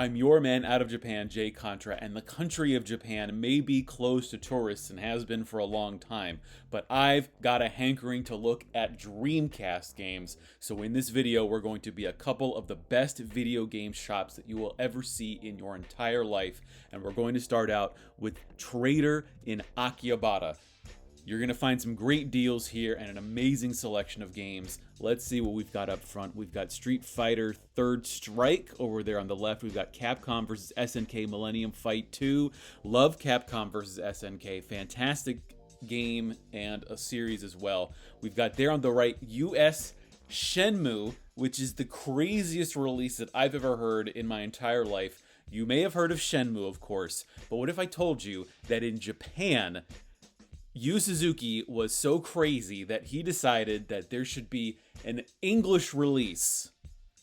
I'm your man out of Japan, Jay Contra, and the country of Japan may be closed to tourists and has been for a long time, but I've got a hankering to look at Dreamcast games, so in this video we're going to be a couple of the best video game shops that you will ever see in your entire life, and we're going to start out with Trader in Akihabara. You're going to find some great deals here and an amazing selection of games. Let's see what we've got up front. We've got Street Fighter Third Strike over there on the left. We've got Capcom vs. SNK Millennium Fight 2. Love Capcom vs. SNK. Fantastic game and a series as well. We've got there on the right US Shenmue, which is the craziest release that I've ever heard in my entire life. You may have heard of Shenmue, of course, but what if I told you that in Japan, Yu Suzuki was so crazy that he decided that there should be an English release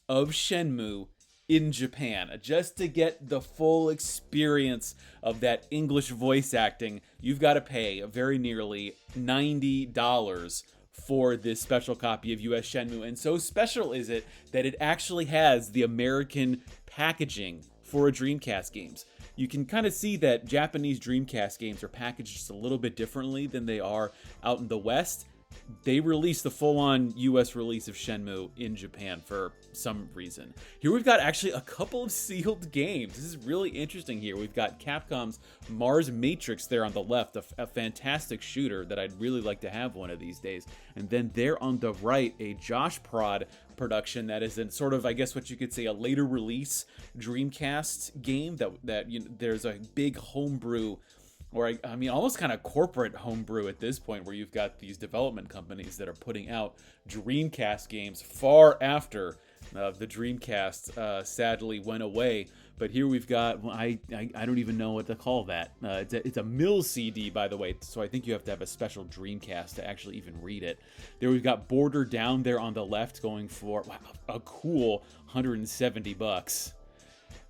of Shenmue in Japan. Just to get the full experience of that English voice acting, you've got to pay very nearly $90 for this special copy of US Shenmue. And so special is it that it actually has the American packaging for a Dreamcast games. You can kind of see that Japanese Dreamcast games are packaged just a little bit differently than they are out in the West. They released the full-on US release of Shenmue in Japan for some reason. Here we've got actually a couple of sealed games. This is really interesting here. We've got Capcom's Mars Matrix there on the left, a fantastic shooter that I'd really like to have one of these days. And then there on the right, a Josh Prod production that is in sort of, I guess what you could say, a later release Dreamcast game that you know, there's a big homebrew, or I mean almost kind of corporate homebrew at this point, where you've got these development companies that are putting out Dreamcast games far after the Dreamcast sadly went away. But here we've got, well, I don't even know what to call that. It's a mill CD, by the way, so I think you have to have a special Dreamcast to actually even read it. There we've got Border down there on the left going for, wow, a cool $170.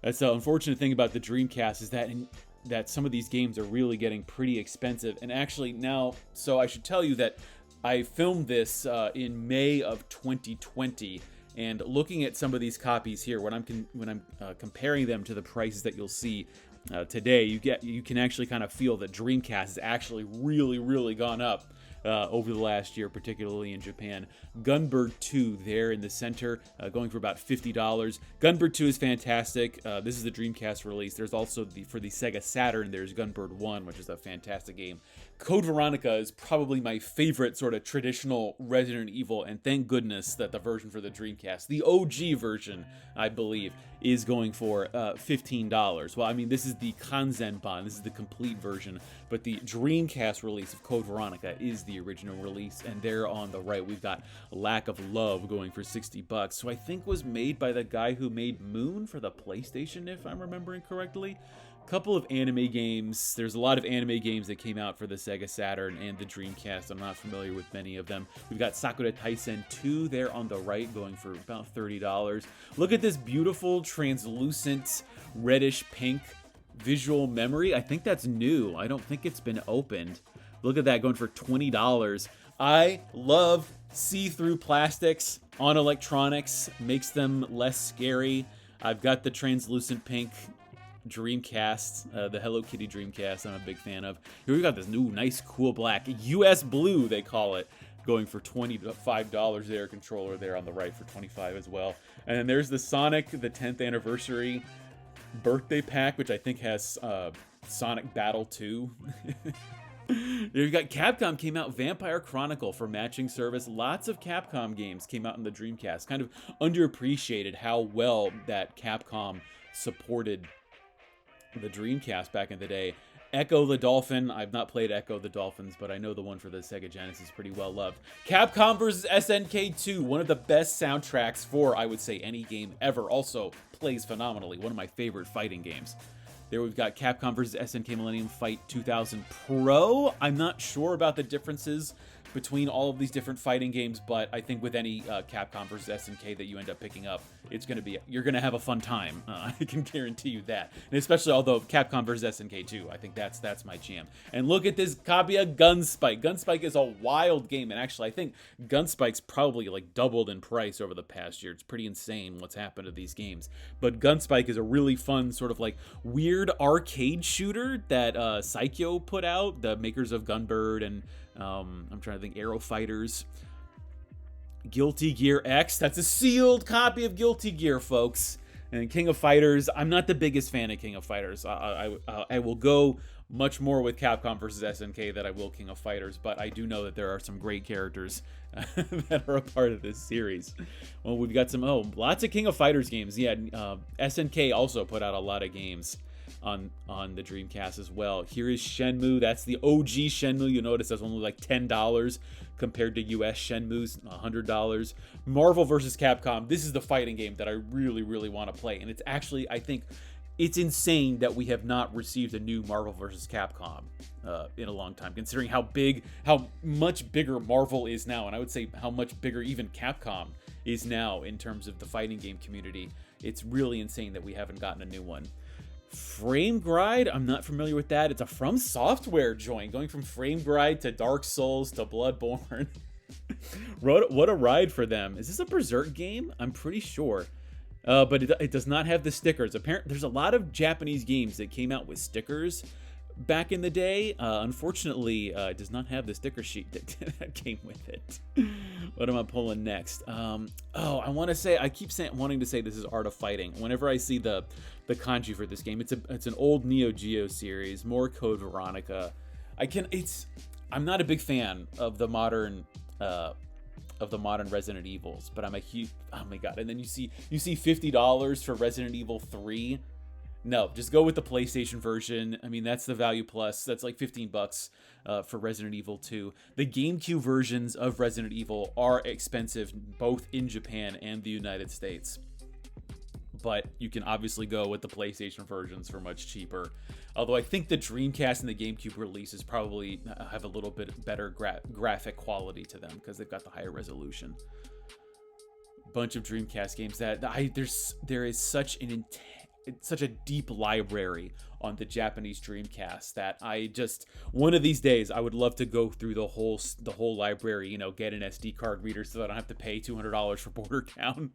That's the unfortunate thing about the Dreamcast, is that some of these games are really getting pretty expensive. And actually now, so I should tell you that I filmed this in May of 2020. And looking at some of these copies here, when I'm comparing them to the prices that you'll see today, you can actually kind of feel that Dreamcast has actually really gone up over the last year, particularly in Japan. Gunbird 2 there in the center, going for about $50. Gunbird 2 is fantastic. This is the Dreamcast release. There's also for the Sega Saturn, there's Gunbird 1, which is a fantastic game. Code Veronica is probably my favorite sort of traditional Resident Evil, and thank goodness that the version for the Dreamcast, the OG version, I believe, is going for $15. Well, I mean, this is the Kanzenban, this is the complete version, but the Dreamcast release of Code Veronica is the original release. And there on the right, we've got Lack of Love going for $60, so I think was made by the guy who made Moon for the PlayStation, if I'm remembering correctly. Couple of anime games. There's a lot of anime games that came out for the Sega Saturn and the Dreamcast. I'm not familiar with many of them. We've got Sakura Taisen 2 there on the right, going for about $30. Look at this beautiful translucent reddish pink visual memory. I think that's new. I don't think it's been opened. Look at that, going for $20. I love see-through plastics on electronics. Makes them less scary. I've got the translucent pink Dreamcast, the Hello Kitty Dreamcast, I'm a big fan of. Here we got this new nice cool black US Blue, they call it, going for $25 there. Controller there on the right for $25 as well. And then there's the Sonic, the 10th anniversary birthday pack, which I think has Sonic Battle 2. You've got Capcom came out Vampire Chronicle for matching service. Lots of Capcom games came out in the Dreamcast. Kind of underappreciated how well that Capcom supported the Dreamcast back in the day. Echo the Dolphin. I've not played Echo the Dolphins, but I know the one for the Sega Genesis is pretty well loved. Capcom vs. SNK 2, one of the best soundtracks for, I would say, any game ever. Also plays phenomenally. One of my favorite fighting games. There we've got Capcom vs. SNK Millennium Fight 2000 Pro. I'm not sure about the differences between all of these different fighting games, but I think with any Capcom versus SNK that you end up picking up, you're gonna have a fun time. I can guarantee you that. And especially although Capcom versus SNK 2, I think that's my jam. And look at this copy of Gunspike. Gunspike is a wild game, and actually I think Gunspike's probably like doubled in price over the past year. It's pretty insane what's happened to these games. But Gunspike is a really fun sort of like weird arcade shooter that Saikyo put out, the makers of Gunbird and I'm trying to think, Arrow Fighters. Guilty Gear X, that's a sealed copy of Guilty Gear, folks. And King of Fighters, I'm not the biggest fan of King of Fighters. I will go much more with Capcom versus SNK than I will King of Fighters, but I do know that there are some great characters that are a part of this series. Well, we've got lots of King of Fighters games. Yeah, SNK also put out a lot of games on the Dreamcast as well. Here is Shenmue. That's the OG Shenmue. You notice that's only like $10 compared to US Shenmue's $100. Marvel vs. Capcom. This is the fighting game that I really, really want to play. And it's actually, I think, it's insane that we have not received a new Marvel vs. Capcom in a long time, considering how much bigger Marvel is now. And I would say how much bigger even Capcom is now in terms of the fighting game community. It's really insane that we haven't gotten a new one. Frame Gride, I'm not familiar with that. It's a From Software joint, going from Frame Gride to Dark Souls to Bloodborne. What a ride for them. Is this a Berserk game? I'm pretty sure. But it does not have the stickers. Apparently, there's a lot of Japanese games that came out with stickers back in the day. Unfortunately, it does not have the sticker sheet that came with it. What am I pulling next? I keep wanting to say this is Art of Fighting. Whenever I see the kanji for this game, it's an old Neo Geo series, more Code Veronica. I'm not a big fan of the modern Resident Evils, but I'm a huge, oh my god. And then you see $50 for Resident Evil 3. No, just go with the PlayStation version. I mean, that's the value plus. That's like $15 for Resident Evil 2. The GameCube versions of Resident Evil are expensive both in Japan and the United States. But you can obviously go with the PlayStation versions for much cheaper. Although I think the Dreamcast and the GameCube releases probably have a little bit better graphic quality to them because they've got the higher resolution. Bunch of Dreamcast games there is such a deep library on the Japanese Dreamcast that one of these days I would love to go through the whole library, get an SD card reader so that I don't have to pay $200 for Border Count.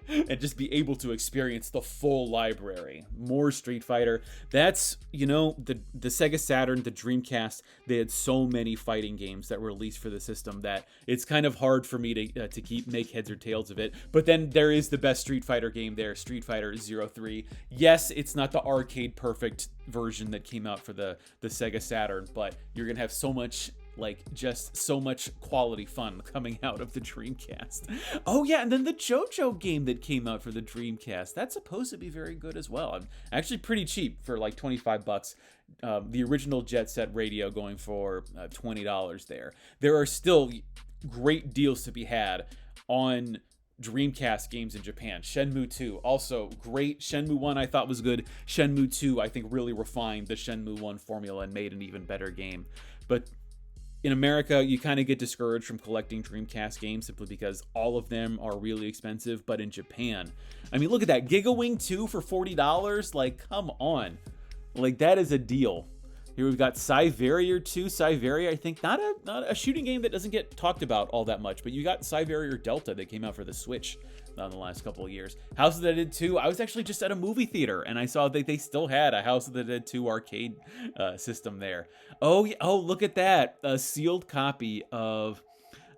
And just be able to experience the full library. More Street Fighter. That's, the Sega Saturn, the Dreamcast, they had so many fighting games that were released for the system that it's kind of hard for me to make heads or tails of it. But then there is the best Street Fighter game there, Street Fighter 03. Yes, it's not the arcade perfect version that came out for the Sega Saturn, but you're going to have so much quality fun coming out of the Dreamcast. Oh yeah, and then the JoJo game that came out for the Dreamcast, that's supposed to be very good as well. Actually pretty cheap for like $25. The original Jet Set Radio going for $20 there. There are still great deals to be had on Dreamcast games in Japan. Shenmue 2, also great. Shenmue 1 I thought was good. Shenmue 2 I think really refined the Shenmue 1 formula and made an even better game. But in America, you kind of get discouraged from collecting Dreamcast games simply because all of them are really expensive. But in Japan, I mean, look at that. Gigawing 2 for $40. Like, come on. Like, that is a deal. Here we've got Cyverior 2. Cyverior, I think, not a shooting game that doesn't get talked about all that much. But you got Cyverior Delta that came out for the Switch in the last couple of years. House of the Dead 2, I was actually just at a movie theater and I saw that they still had a House of the Dead 2 arcade system there. Oh, look at that. A sealed copy of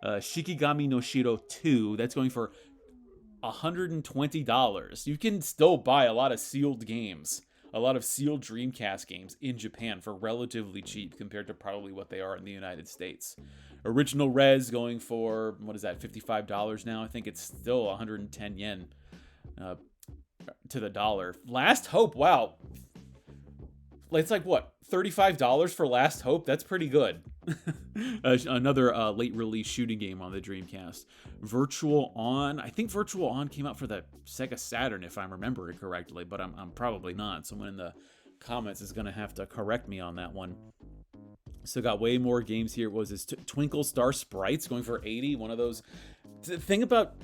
Shikigami no Shiro 2. That's going for $120. You can still buy a lot of sealed games, a lot of sealed Dreamcast games in Japan for relatively cheap compared to probably what they are in the United States. Original Res going for, what is that, $55 now? I think it's still 110 yen to the dollar. Last Hope, wow. It's like, what, $35 for Last Hope? That's pretty good. Another late release shooting game on the Dreamcast. Virtual On. I think Virtual On came out for the Sega Saturn, if I'm remembering correctly, but I'm probably not. Someone in the comments is going to have to correct me on that one. So got way more games here. What was this? Twinkle Star Sprites going for 80. One of those. The thing about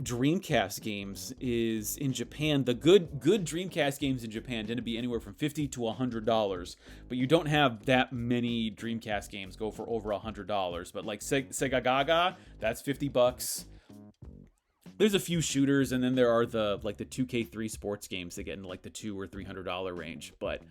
Dreamcast games is in Japan, the good Dreamcast games in Japan tend to be anywhere from $50 to $100, but you don't have that many Dreamcast games go for over $100. But like Sega Gaga, that's $50. There's a few shooters, and then there are the 2K3 sports games that get into like the $200 or $300 range. But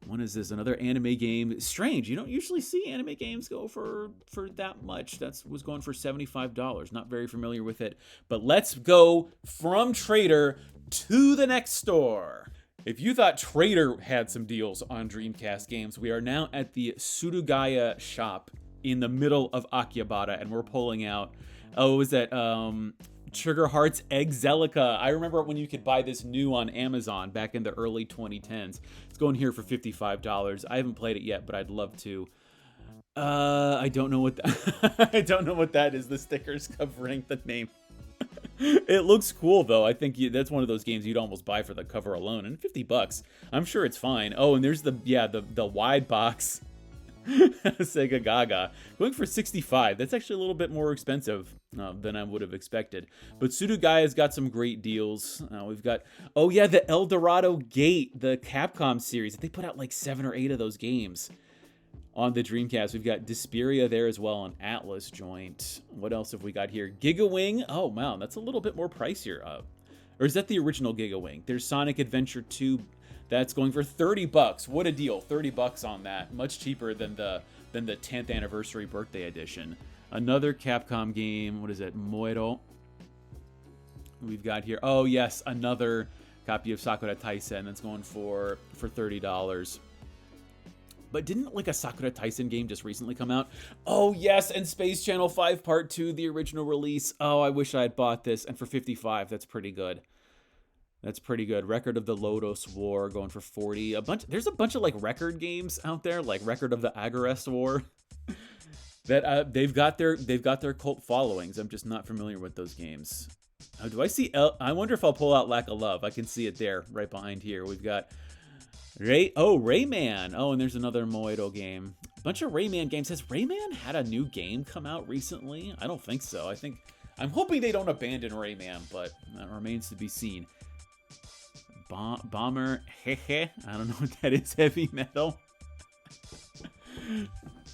what is this? Another anime game. Strange. You don't usually see anime games go for that much. That was going for $75. Not very familiar with it. But let's go from Trader to the next store. If you thought Trader had some deals on Dreamcast games, we are now at the Surugaya shop in the middle of Akihabara, and we're pulling out, was that Sugar Hearts Exelica. I remember when you could buy this new on Amazon back in the early 2010s. It's going here for $55. I haven't played it yet, but I'd love to. I don't know what I don't know what that is. The sticker's covering the name. It looks cool though. I think that's one of those games you'd almost buy for the cover alone. And $50, I'm sure it's fine. Oh, and there's the wide box Sega Gaga going for $65. That's actually a little bit more expensive than I would have expected. But Surugaya's got some great deals. We've got, the El Dorado Gate, the Capcom series. They put out like 7 or 8 of those games on the Dreamcast. We've got Desperia there as well on Atlas joint. What else have we got here? Gigawing. Oh, wow, that's a little bit more pricier. Or is that the original Gigawing? There's Sonic Adventure 2. That's going for $30. What a deal. $30 on that. Much cheaper than the 10th anniversary birthday edition. Another Capcom game. What is it? Moero. We've got here. Oh, yes. Another copy of Sakura Taisen. That's going for $30. But didn't like a Sakura Taisen game just recently come out? Oh, yes. And Space Channel 5 Part 2, the original release. Oh, I wish I had bought this. And for $55, that's pretty good. That's pretty good. Record of the Lodos War going for $40. There's a bunch of like record games out there, like Record of the Agarest War, that they've got their cult followings. I'm just not familiar with those games. Oh, do I see? I wonder if I'll pull out Lack of Love. I can see it there, right behind here. We've got Rayman. Oh, and there's another Moedo game. A bunch of Rayman games. Has Rayman had a new game come out recently? I don't think so. I'm hoping they don't abandon Rayman, but that remains to be seen. Bomber, hehe. I don't know what that is. Heavy metal.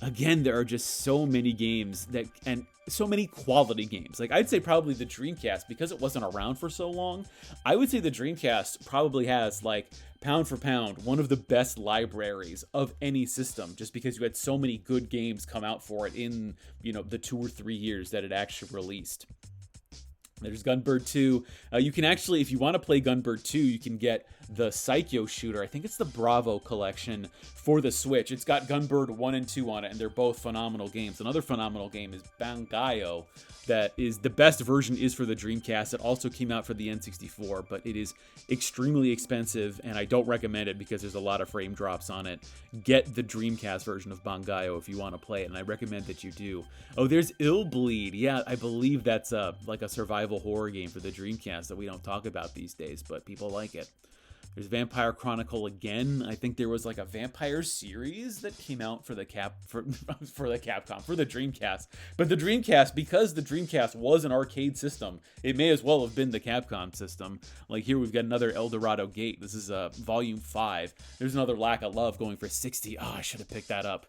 Again, there are just so many games and so many quality games. Like, I'd say probably the Dreamcast, because it wasn't around for so long, I would say the Dreamcast probably has, like, pound for pound, one of the best libraries of any system, just because you had so many good games come out for it in, the 2 or 3 years that it actually released. There's Gunbird 2. You can actually, if you want to play Gunbird 2, you can get the Psycho shooter. I think it's the Bravo collection for the Switch. It's got Gunbird 1 and 2 on it, and they're both phenomenal games. Another phenomenal game is Bangayo. That is the best version is for the Dreamcast. It also came out for the N64, but it is extremely expensive, and I don't recommend it because there's a lot of frame drops on it. Get the Dreamcast version of Bangayo if you want to play it, and I recommend that you do. Oh, there's Illbleed. Yeah, I believe that's like a survival horror game for the Dreamcast that we don't talk about these days, but people like it. There's Vampire Chronicle again. I think there was like a vampire series that came out for the for the Dreamcast. But the Dreamcast, because the Dreamcast was an arcade system, it may as well have been the Capcom system. Like here we've got another El Dorado Gate. This is Volume 5. There's another Lack of Love going for $60. Oh, I should have picked that up.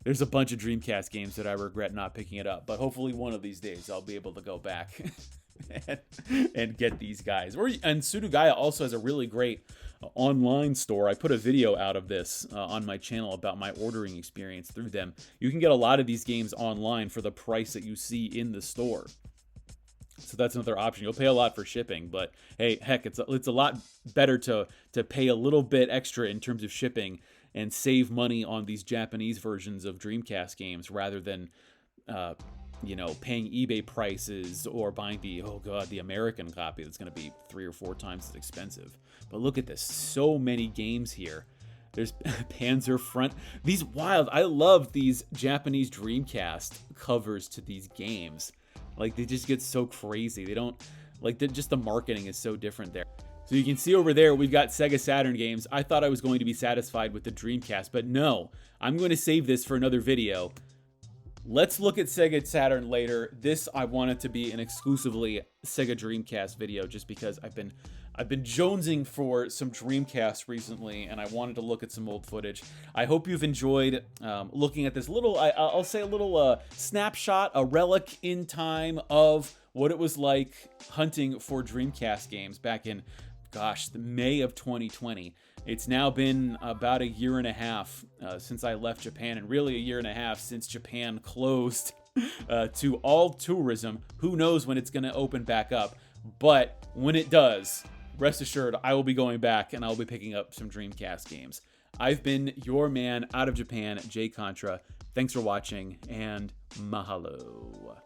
There's a bunch of Dreamcast games that I regret not picking it up, but hopefully one of these days I'll be able to go back and get these guys. And Surugaya also has a really great online store. I put a video out of this on my channel about my ordering experience through them. You can get a lot of these games online for the price that you see in the store. So that's another option. You'll pay a lot for shipping, but hey, heck, it's a lot better to pay a little bit extra in terms of shipping and save money on these Japanese versions of Dreamcast games rather than paying eBay prices or buying the American copy that's going to be 3 or 4 times as expensive. But look at this, so many games here. There's Panzer Front. I love these Japanese Dreamcast covers to these games. Like, they just get so crazy. They don't, just the marketing is so different there. So you can see over there, we've got Sega Saturn games. I thought I was going to be satisfied with the Dreamcast, but no, I'm going to save this for another video. Let's look at Sega Saturn later. This, I want it to be an exclusively Sega Dreamcast video just because I've been jonesing for some Dreamcast recently, and I wanted to look at some old footage. I hope you've enjoyed looking at this little, I'll say a little snapshot, a relic in time of what it was like hunting for Dreamcast games back in, gosh, the May of 2020. It's now been about a year and a half since I left Japan, and really a year and a half since Japan closed to all tourism. Who knows when it's going to open back up, but when it does, rest assured, I will be going back and I'll be picking up some Dreamcast games. I've been your man out of Japan, Jay Contra. Thanks for watching, and mahalo.